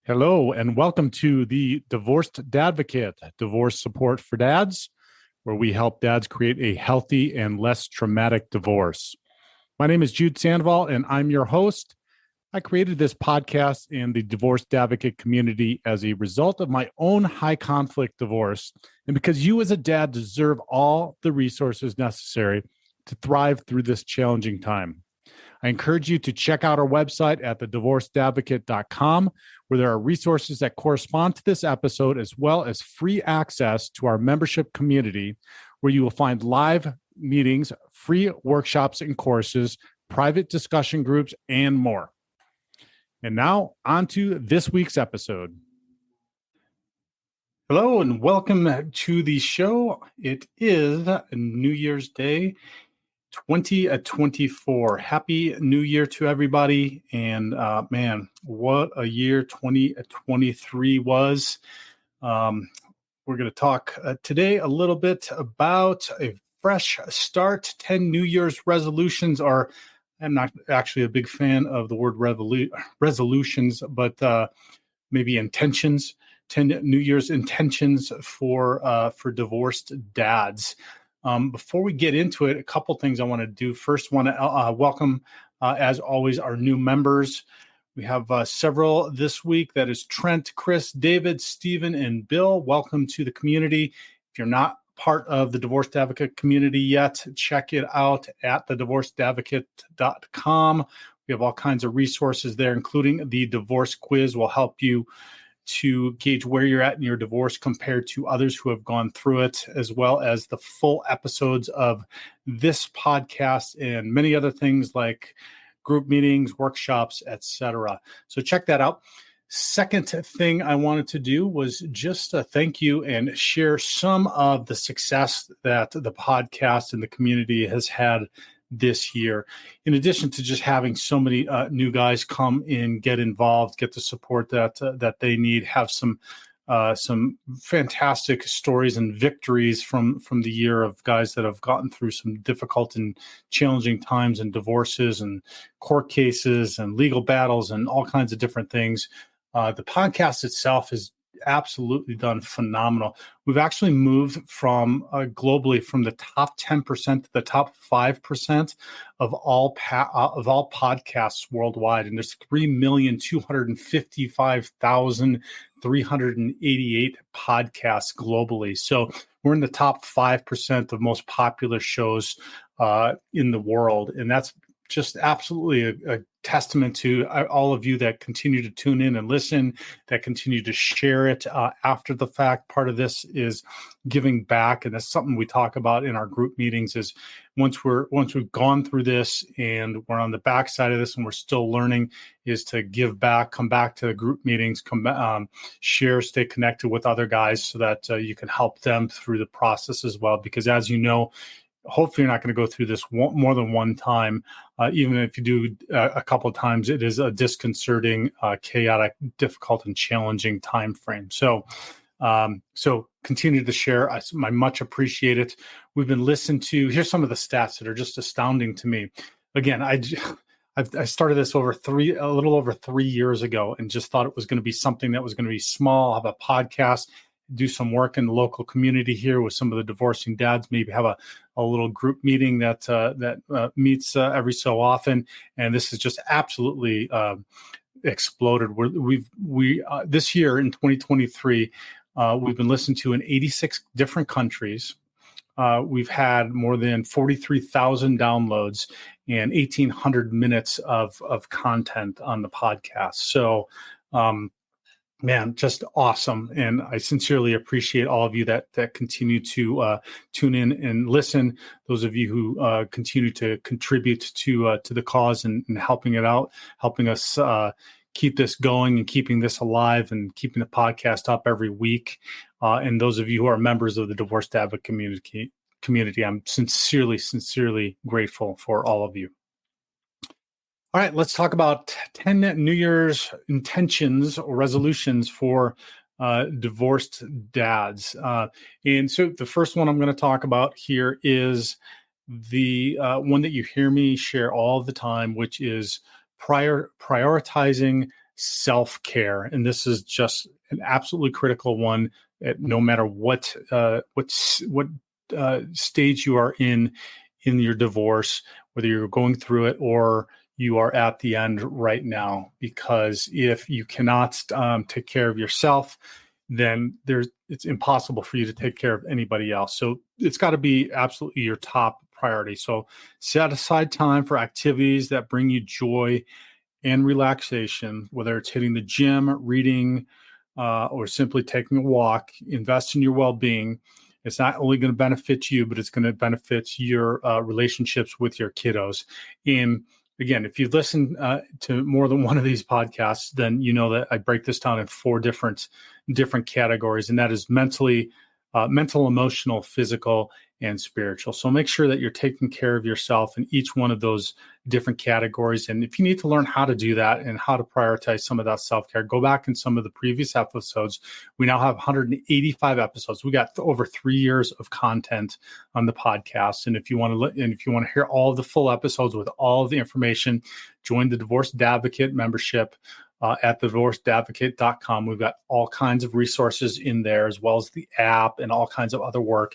Hello, and welcome to the Divorced Dadvocate, divorce support for dads, where we help dads create a healthy and less traumatic divorce. My name is Jude Sandoval, and I'm your host. I created this podcast and the Divorced Advocate community as a result of my own high conflict divorce, and because you as a dad deserve all the resources necessary to thrive through this challenging time. I encourage you to check out our website at thedivorcedadvocate.com, where there are resources that correspond to this episode, as well as free access to our membership community, where you will find live meetings, free workshops and courses, private discussion groups, and more. And now, on to this week's episode. Hello, and welcome to the show. It is New Year's Day 2024. Happy New Year to everybody. And man, what a year 2023 was. We're going to talk today a little bit about a fresh start. 10 New Year's resolutions are, I'm not actually a big fan of the word resolutions, but maybe intentions. 10 New Year's intentions for divorced dads. Before we get into it, a couple things I want to do. First, want to welcome, as always, our new members. We have several this week. That is Trent, Chris, David, Stephen, and Bill. Welcome to the community. If you're not part of the Divorced Advocate community yet, check it out at thedivorcedadvocate.com. We have all kinds of resources there, including the divorce quiz will help you to gauge where you're at in your divorce compared to others who have gone through it, as well as the full episodes of this podcast and many other things like group meetings, workshops, etc. So check that out. Second thing I wanted to do was just thank you and share some of the success that the podcast and the community has had this year. In addition to just having so many new guys come in, get involved, get the support that they need, have some fantastic stories and victories from the year of guys that have gotten through some difficult and challenging times and divorces and court cases and legal battles and all kinds of different things. The podcast itself has absolutely done phenomenal. We've actually moved from globally from the top 10% to the top 5% of all podcasts worldwide, and there's 3,255,388 podcasts globally. So we're in the top 5% of most popular shows in the world, and that's just absolutely a testament to all of you that continue to tune in and listen, that continue to share it after the fact. Part of this is giving back, and that's something we talk about in our group meetings. Is once we've gone through this and we're on the backside of this and we're still learning, is to give back, come back to the group meetings, share, stay connected with other guys so that you can help them through the process as well. Because as you know, hopefully you're not going to go through this more than one time. Even if you do a couple of times, it is a disconcerting, chaotic, difficult, and challenging time frame. So continue to share. I much appreciate it. We've been listened to. Here's some of the stats that are just astounding to me. Again, I started this a little over 3 years ago, and just thought it was going to be something that was going to be small, have a podcast, do some work in the local community here with some of the divorcing dads, maybe have a little group meeting that meets every so often. And this has just absolutely exploded. We this year in 2023, we've been listened to in 86 different countries. We've had more than 43,000 downloads and 1,800 minutes of content on the podcast. So, man, just awesome. And I sincerely appreciate all of you that continue to tune in and listen. Those of you who continue to contribute to the cause and helping it out, helping us keep this going and keeping this alive and keeping the podcast up every week. And those of you who are members of the Divorced Advocate community, I'm sincerely grateful for all of you. All right, let's talk about 10 New Year's intentions or resolutions for divorced dads. And so the first one I'm going to talk about here is the one that you hear me share all the time, which is prioritizing self-care. And this is just an absolutely critical one, no matter what stage you are in your divorce, whether you're going through it or you are at the end right now. Because if you cannot take care of yourself, then it's impossible for you to take care of anybody else. So it's got to be absolutely your top priority. So set aside time for activities that bring you joy and relaxation, whether it's hitting the gym, reading, or simply taking a walk. Invest in your well-being. It's not only going to benefit you, but it's going to benefit your relationships with your kiddos. And again, if you've listened to more than one of these podcasts, then you know that I break this down in 4 different categories, and that is mental, emotional, physical, and spiritual. So make sure that you're taking care of yourself in each one of those different categories. And if you need to learn how to do that and how to prioritize some of that self-care, go back in some of the previous episodes. We now have 185 episodes. We got over 3 years of content on the podcast. And if you want to hear all of the full episodes with all of the information, join the Divorced Advocate membership at thedivorcedadvocate.com. We've got all kinds of resources in there, as well as the app and all kinds of other work.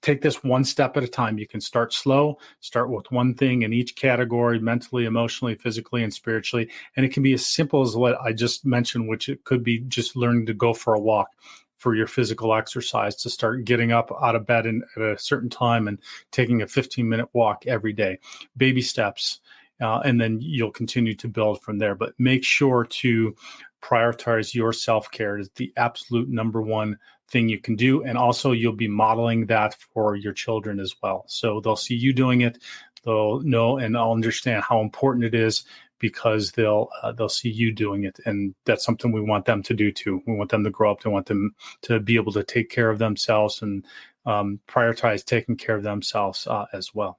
Take this one step at a time. You can start slow, start with one thing in each category, mentally, emotionally, physically, and spiritually. And it can be as simple as what I just mentioned, which it could be just learning to go for a walk for your physical exercise, to start getting up out of bed at a certain time and taking a 15-minute walk every day. Baby steps. And then you'll continue to build from there. But make sure to prioritize your self-care. It's the absolute number one thing you can do. And also you'll be modeling that for your children as well. So they'll see you doing it. They'll know and they'll understand how important it is, because they'll see you doing it. And that's something we want them to do too. We want them to grow up. We want them to be able to take care of themselves and prioritize taking care of themselves as well.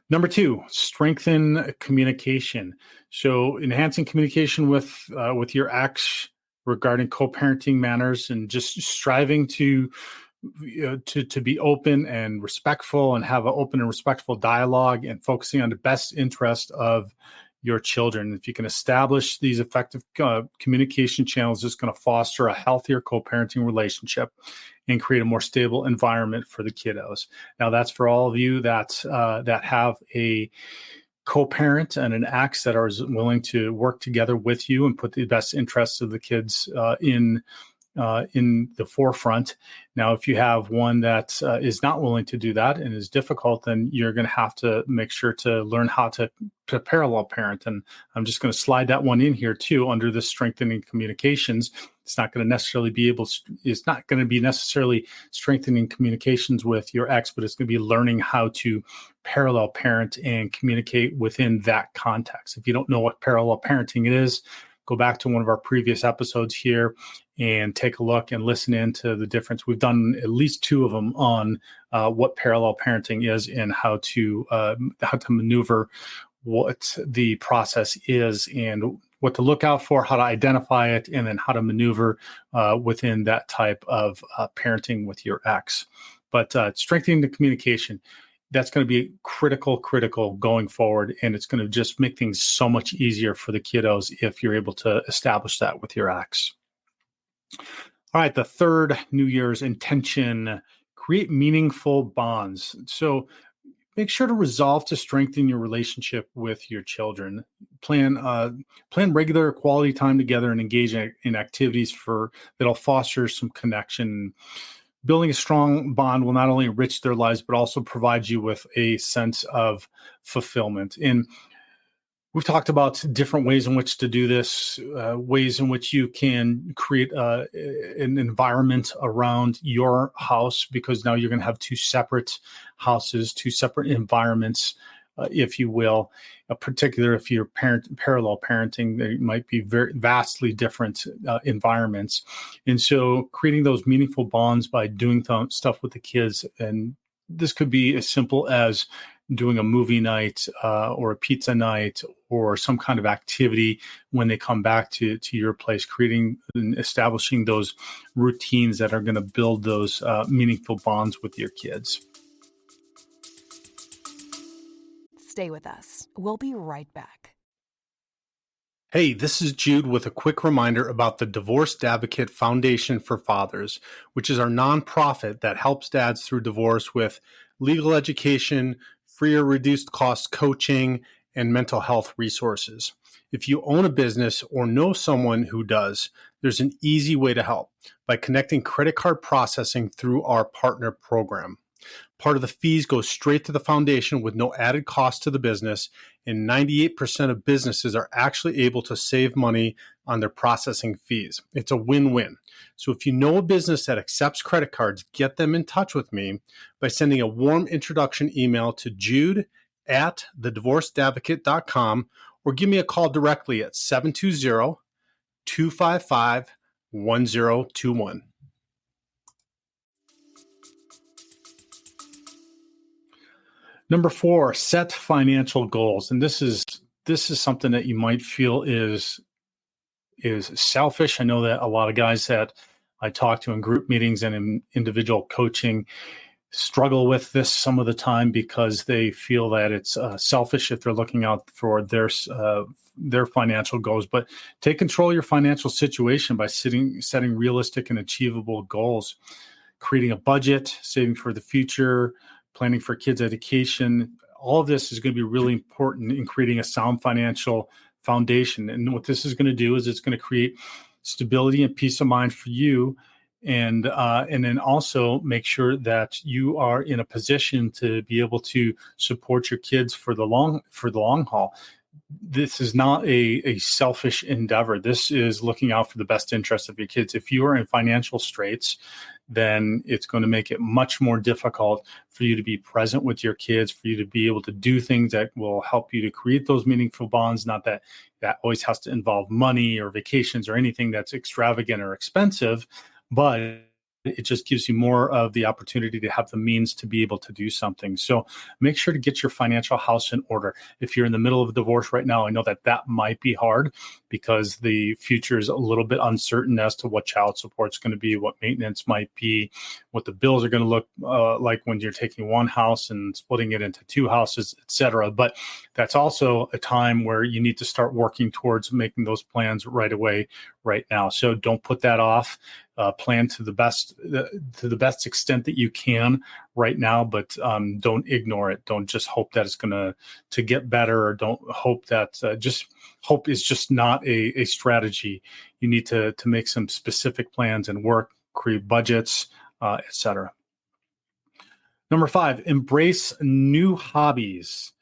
Number 2, strengthen communication. So enhancing communication with your ex regarding co-parenting matters, and just striving to be open and respectful, and have an open and respectful dialogue, and focusing on the best interest of your children. If you can establish these effective communication channels, it's going to foster a healthier co-parenting relationship and create a more stable environment for the kiddos. Now, that's for all of you that have a co-parent and an ex that are willing to work together with you and put the best interests of the kids in the forefront. Now, if you have one that is not willing to do that and is difficult, then you're going to have to make sure to learn how to parallel parent. And I'm just going to slide that one in here too, under the strengthening communications. It's not going to be necessarily strengthening communications with your ex, but it's going to be learning how to parallel parent and communicate within that context. If you don't know what parallel parenting is, go back to one of our previous episodes here and take a look and listen into the difference. We've done at least 2 of them on what parallel parenting is and how to maneuver what the process is and what to look out for, how to identify it, and then how to maneuver within that type of parenting with your ex. But strengthening the communication, that's going to be critical going forward. And it's going to just make things so much easier for the kiddos if you're able to establish that with your ex. All right, the third New Year's intention, create meaningful bonds. So make sure to resolve to strengthen your relationship with your children. Plan regular quality time together and engage in activities that'll foster some connection. Building a strong bond will not only enrich their lives, but also provide you with a sense of fulfillment. And we've talked about different ways in which to do this, ways in which you can create an environment around your house, because now you're going to have 2 separate houses, 2 separate environments, if you will. Particularly if you're parallel parenting, there might be very vastly different environments. And so creating those meaningful bonds by doing stuff with the kids. And this could be as simple as doing a movie night or a pizza night or some kind of activity when they come back to your place, creating and establishing those routines that are going to build those meaningful bonds with your kids. Stay with us. We'll be right back. Hey, this is Jude with a quick reminder about the Divorced Advocate Foundation for Fathers, which is our nonprofit that helps dads through divorce with legal education, free or reduced cost coaching, and mental health resources. If you own a business or know someone who does, there's an easy way to help by connecting credit card processing through our partner program. Part of the fees go straight to the foundation with no added cost to the business, and 98% of businesses are actually able to save money on their processing fees. It's a win-win. So if you know a business that accepts credit cards, get them in touch with me by sending a warm introduction email to jude@thedivorcedadvocate.com or give me a call directly at 720-255-1021. Number 4, set financial goals. And this is something that you might feel is selfish. I know that a lot of guys that I talk to in group meetings and in individual coaching struggle with this some of the time because they feel that it's selfish if they're looking out for their financial goals. But take control of your financial situation by setting realistic and achievable goals, creating a budget, saving for the future, planning for kids' education. All of this is going to be really important in creating a sound financial foundation. And what this is going to do is it's going to create stability and peace of mind for you, and then also make sure that you are in a position to be able to support your kids for the long haul. This is not a selfish endeavor. This is looking out for the best interest of your kids. If you are in financial straits, then it's going to make it much more difficult for you to be present with your kids, for you to be able to do things that will help you to create those meaningful bonds. Not that always has to involve money or vacations or anything that's extravagant or expensive, but it just gives you more of the opportunity to have the means to be able to do something. So make sure to get your financial house in order. If you're in the middle of a divorce right now, I know that might be hard because the future is a little bit uncertain as to what child support is going to be, what maintenance might be, what the bills are going to look like when you're taking one house and splitting it into two houses, et cetera. But that's also a time where you need to start working towards making those plans right away, right now. So don't put that off. Plan to the best extent that you can right now, but don't ignore it. Don't just hope that it's going to get better, or don't hope that just hope is just not a strategy. You need to make some specific plans and work, create budgets, etc. Number 5, embrace new hobbies.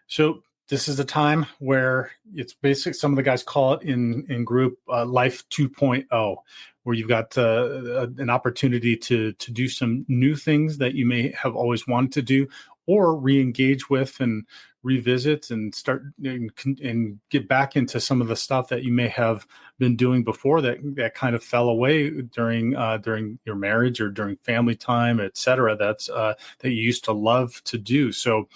So this is a time where it's basic. Some of the guys call it in group life 2.0, where you've got an opportunity to do some new things that you may have always wanted to do, or re-engage with and revisit and start and get back into some of the stuff that you may have been doing before that kind of fell away during your marriage or during family time, et cetera, that you used to love to do. So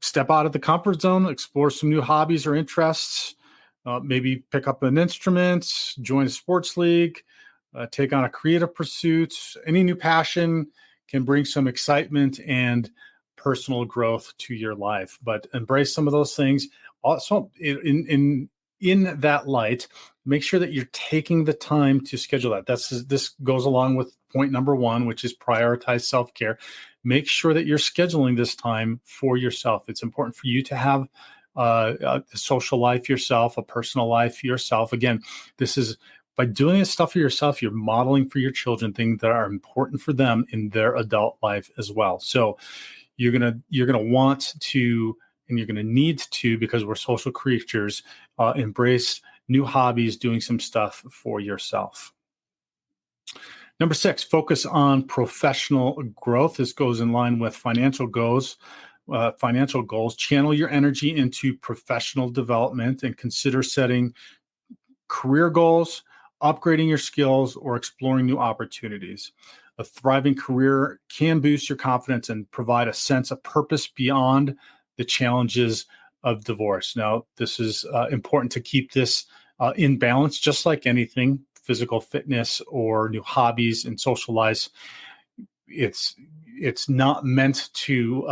step out of the comfort zone, explore some new hobbies or interests, maybe pick up an instrument, join a sports league, take on a creative pursuit. Any new passion can bring some excitement and personal growth to your life, but embrace some of those things. Also, in that light, make sure that you're taking the time to schedule that. This goes along with point number 1, which is prioritize self-care. Make sure that you're scheduling this time for yourself. It's important for you to have a social life yourself, a personal life yourself. Again, this is by doing this stuff for yourself, you're modeling for your children things that are important for them in their adult life as well. So you're gonna want to, and you're gonna need to, because we're social creatures, embrace new hobbies, doing some stuff for yourself. Number 6, focus on professional growth. This goes in line with financial goals. Channel your energy into professional development and consider setting career goals, upgrading your skills, or exploring new opportunities. A thriving career can boost your confidence and provide a sense of purpose beyond the challenges of divorce. Now, this is important to keep this in balance, just like anything, physical fitness or new hobbies and social life. It's not meant to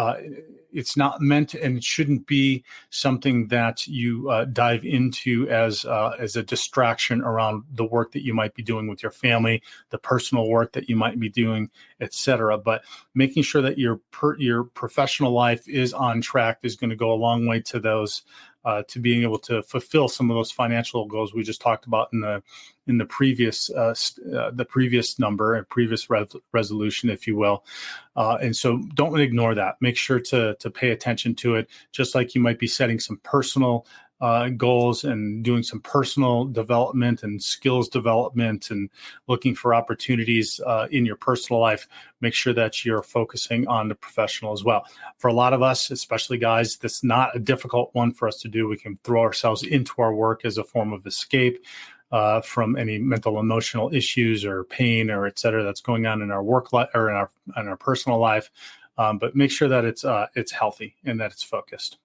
it's not meant, and it shouldn't be something that you dive into as a distraction around the work that you might be doing with your family, the personal work that you might be doing, etc. But making sure that your professional life is on track is going to go a long way to those. To being able to fulfill some of those financial goals we just talked about in the previous number and previous resolution, if you will. And so don't ignore that. Make sure to pay attention to it, just like you might be setting some personal goals and doing some personal development and skills development and looking for opportunities in your personal life. Make sure that you're focusing on the professional as well. For a lot of us, especially guys, that's not a difficult one for us to do. We can throw ourselves into our work as a form of escape from any mental, emotional issues or pain or et cetera that's going on in our work life or in our personal life. But make sure that it's healthy and that it's focused.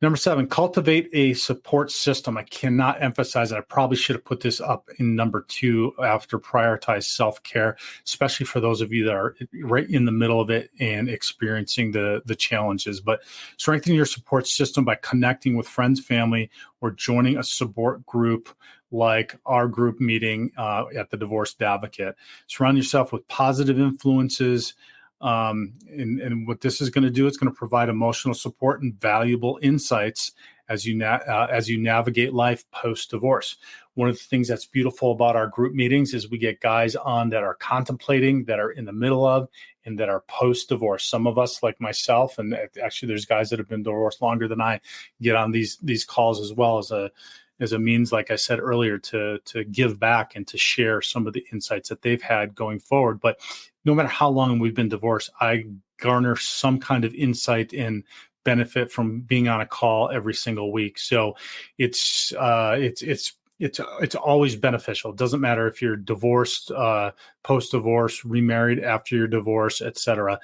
Number 7, cultivate a support system. I cannot emphasize that. I probably should have put this up in number 2 after prioritize self-care, especially for those of you that are right in the middle of it and experiencing the challenges. But strengthen your support system by connecting with friends, family, or joining a support group like our group meeting at the Divorced Advocate. Surround yourself with positive influences. And what this is going to do, it's going to provide emotional support and valuable insights as you navigate life post-divorce. One of the things that's beautiful about our group meetings is we get guys on that are contemplating, that are in the middle of, and that are post-divorce. Some of us, like myself, and actually there's guys that have been divorced longer than I, get on these calls as well as a means, like I said earlier, to give back and to share some of the insights that they've had going forward. But no matter how long we've been divorced, I garner some kind of insight and benefit from being on a call every single week. So it's always beneficial. It doesn't matter if you're divorced, post-divorce, remarried after your divorce, et cetera.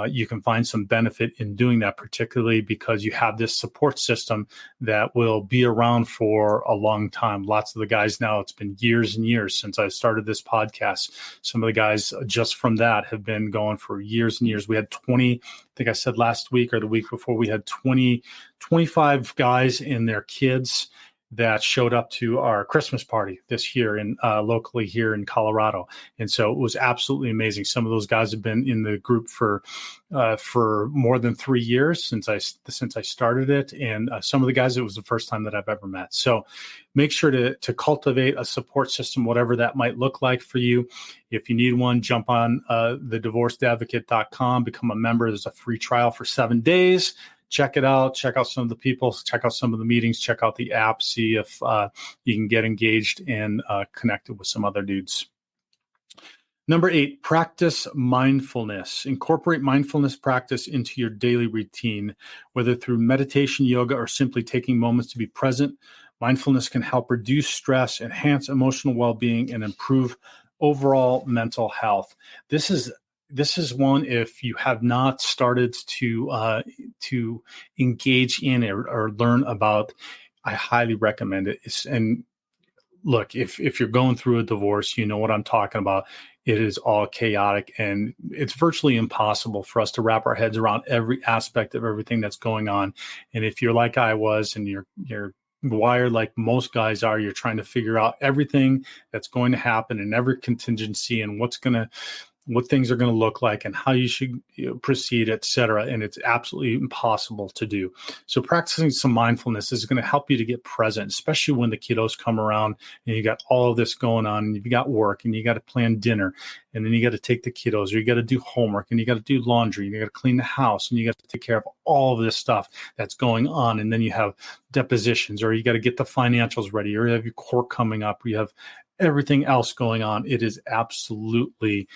You can find some benefit in doing that, particularly because you have this support system that will be around for a long time. Lots of the guys now, it's been years and years since I started this podcast. Some of the guys just from that have been going for years and years. We had 20, I think I said last week or the week before, we had 25 guys and their kids that showed up to our Christmas party this year locally here in Colorado. And so it was absolutely amazing. Some of those guys have been in the group for more than 3 years since I started it. And some of the guys, it was the first time that I've ever met. So make sure to cultivate a support system, whatever that might look like for you. If you need one, jump on thedivorcedadvocate.com, become a member. There's a free trial for 7 days. Check it out. Check out some of the people. Check out some of the meetings. Check out the app. See if you can get engaged and connected with some other dudes. Number 8, practice mindfulness. Incorporate mindfulness practice into your daily routine, whether through meditation, yoga, or simply taking moments to be present. Mindfulness can help reduce stress, enhance emotional well-being, and improve overall mental health. This is one, if you have not started to engage in or learn about, I highly recommend it. And look, if you're going through a divorce, you know what I'm talking about. It is all chaotic, and it's virtually impossible for us to wrap our heads around every aspect of everything that's going on. And if you're like I was, and you're wired like most guys are, you're trying to figure out everything that's going to happen and every contingency and what things are going to look like and how you should proceed, et cetera. And it's absolutely impossible to do. So practicing some mindfulness is going to help you to get present, especially when the kiddos come around and you got all of this going on and you've got work and you got to plan dinner and then you got to take the kiddos or you got to do homework and you got to do laundry and you got to clean the house and you got to take care of all of this stuff that's going on. And then you have depositions or you got to get the financials ready or you have your court coming up or you have everything else going on. It is absolutely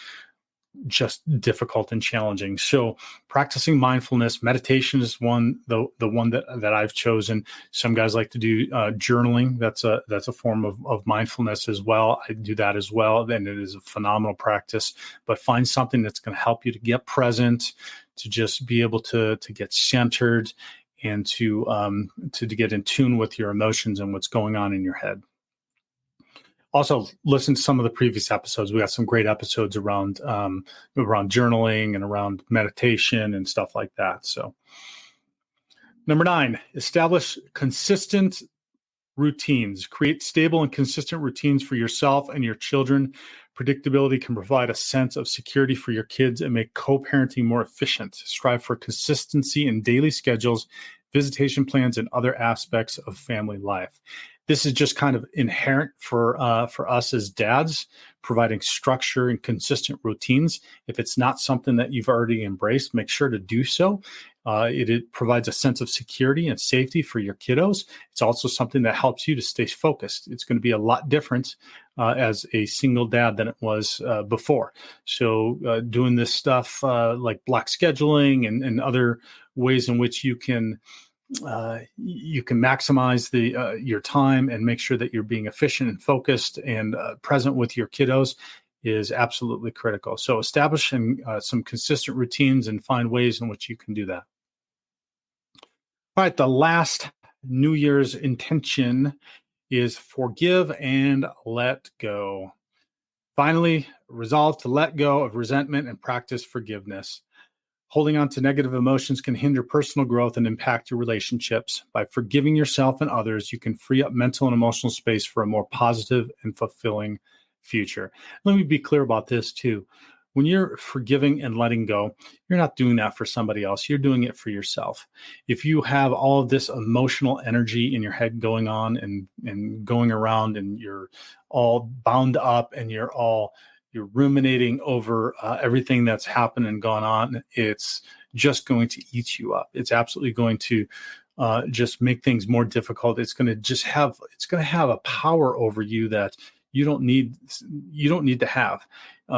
just difficult and challenging. So practicing mindfulness, meditation is the one that I've chosen. Some guys like to do journaling. That's a form of mindfulness as well. I do that as well, and it is a phenomenal practice. But find something that's going to help you to get present, to just be able to get centered, and to get in tune with your emotions and what's going on in your head. Also, listen to some of the previous episodes. We got some great episodes around journaling and around meditation and stuff like that. So, number 9, establish consistent routines. Create stable and consistent routines for yourself and your children. Predictability can provide a sense of security for your kids and make co-parenting more efficient. Strive for consistency in daily schedules, visitation plans, and other aspects of family life. This is just kind of inherent for us as dads, providing structure and consistent routines. If it's not something that you've already embraced, make sure to do so. It provides a sense of security and safety for your kiddos. It's also something that helps you to stay focused. It's going to be a lot different as a single dad than it was before. So doing this stuff like block scheduling and other ways in which you can maximize your time and make sure that you're being efficient and focused and present with your kiddos is absolutely critical. So establishing some consistent routines and find ways in which you can do that. All right, the last New Year's intention is forgive and let go. Finally, resolve to let go of resentment and practice forgiveness. Holding on to negative emotions can hinder personal growth and impact your relationships. By forgiving yourself and others, you can free up mental and emotional space for a more positive and fulfilling future. Let me be clear about this too. When you're forgiving and letting go, you're not doing that for somebody else. You're doing it for yourself. If you have all of this emotional energy in your head going on and going around and you're all bound up and you're ruminating over everything that's happened and gone on, it's just going to eat you up. It's absolutely going to just make things more difficult. It's going to have a power over you that you don't need to have.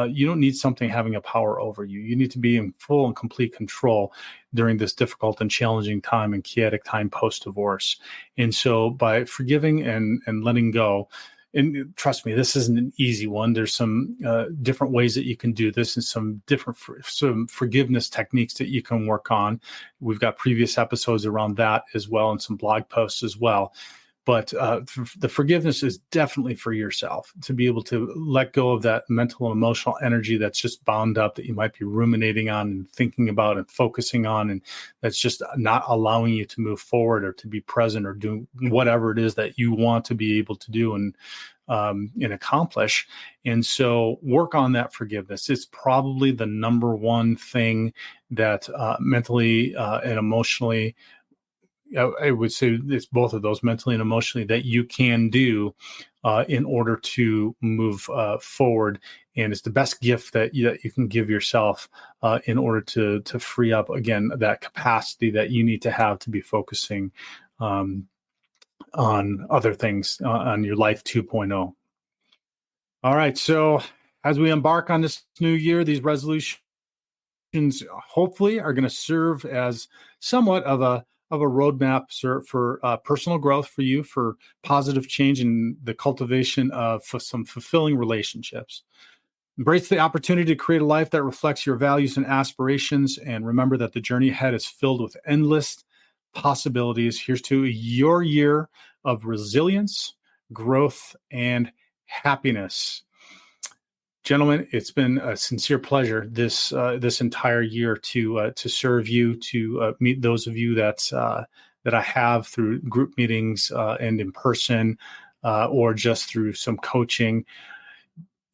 You don't need something having a power over you. You need to be in full and complete control during this difficult and challenging time and chaotic time post-divorce. And so by forgiving and letting go, and trust me, this isn't an easy one. There's some different ways that you can do this and some forgiveness techniques that you can work on. We've got previous episodes around that as well and some blog posts as well. But the forgiveness is definitely for yourself, to be able to let go of that mental and emotional energy that's just bound up, that you might be ruminating on and thinking about and focusing on, and that's just not allowing you to move forward or to be present or do whatever it is that you want to be able to do and accomplish. And so work on that forgiveness. It's probably the number one thing that mentally and emotionally, I would say it's both of those, mentally and emotionally, that you can do in order to move forward. And it's the best gift that you can give yourself in order to free up, again, that capacity that you need to have to be focusing on other things, on your life 2.0. All right. So as we embark on this new year, these resolutions hopefully are going to serve as somewhat of a roadmap for personal growth for you, for positive change and the cultivation of some fulfilling relationships. Embrace the opportunity to create a life that reflects your values and aspirations, and remember that the journey ahead is filled with endless possibilities. Here's to your year of resilience, growth, and happiness. Gentlemen, it's been a sincere pleasure this entire year to serve you, to meet those of you that I have through group meetings and in person, or just through some coaching.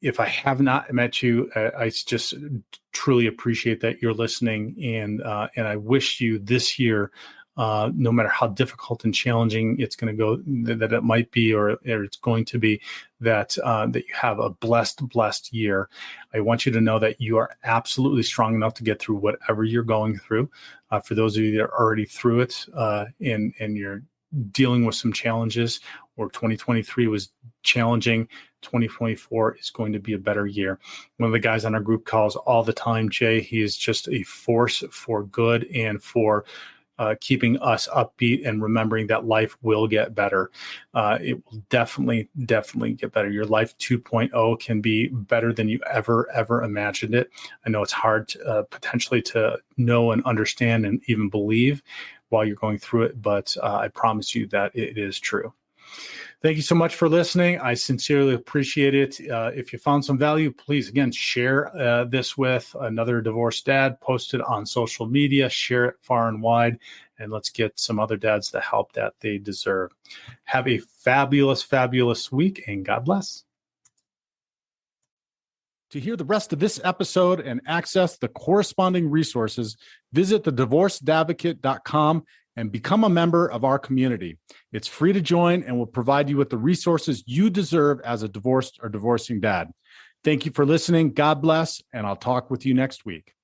If I have not met you, I just truly appreciate that you're listening, and I wish you this year, no matter how difficult and challenging it's going to go, that it might be, or it's going to be, that you have a blessed year. I want you to know that you are absolutely strong enough to get through whatever you're going through. For those of you that are already through it, and you're dealing with some challenges, or 2023 was challenging, 2024 is going to be a better year. One of the guys on our group calls all the time, Jay. He is just a force for good and for keeping us upbeat and remembering that life will get better. It will definitely get better. Your life 2.0 can be better than you ever imagined it. I know it's hard potentially to know and understand and even believe while you're going through it, but I promise you that it is true. Thank you so much for listening. I sincerely appreciate it. If you found some value, please, again, share this with another divorced dad, post it on social media, share it far and wide, and let's get some other dads the help that they deserve. Have a fabulous, fabulous week, and God bless. To hear the rest of this episode and access the corresponding resources, visit thedivorcedadvocate.com and become a member of our community. It's free to join and will provide you with the resources you deserve as a divorced or divorcing dad. Thank you for listening. God bless, and I'll talk with you next week.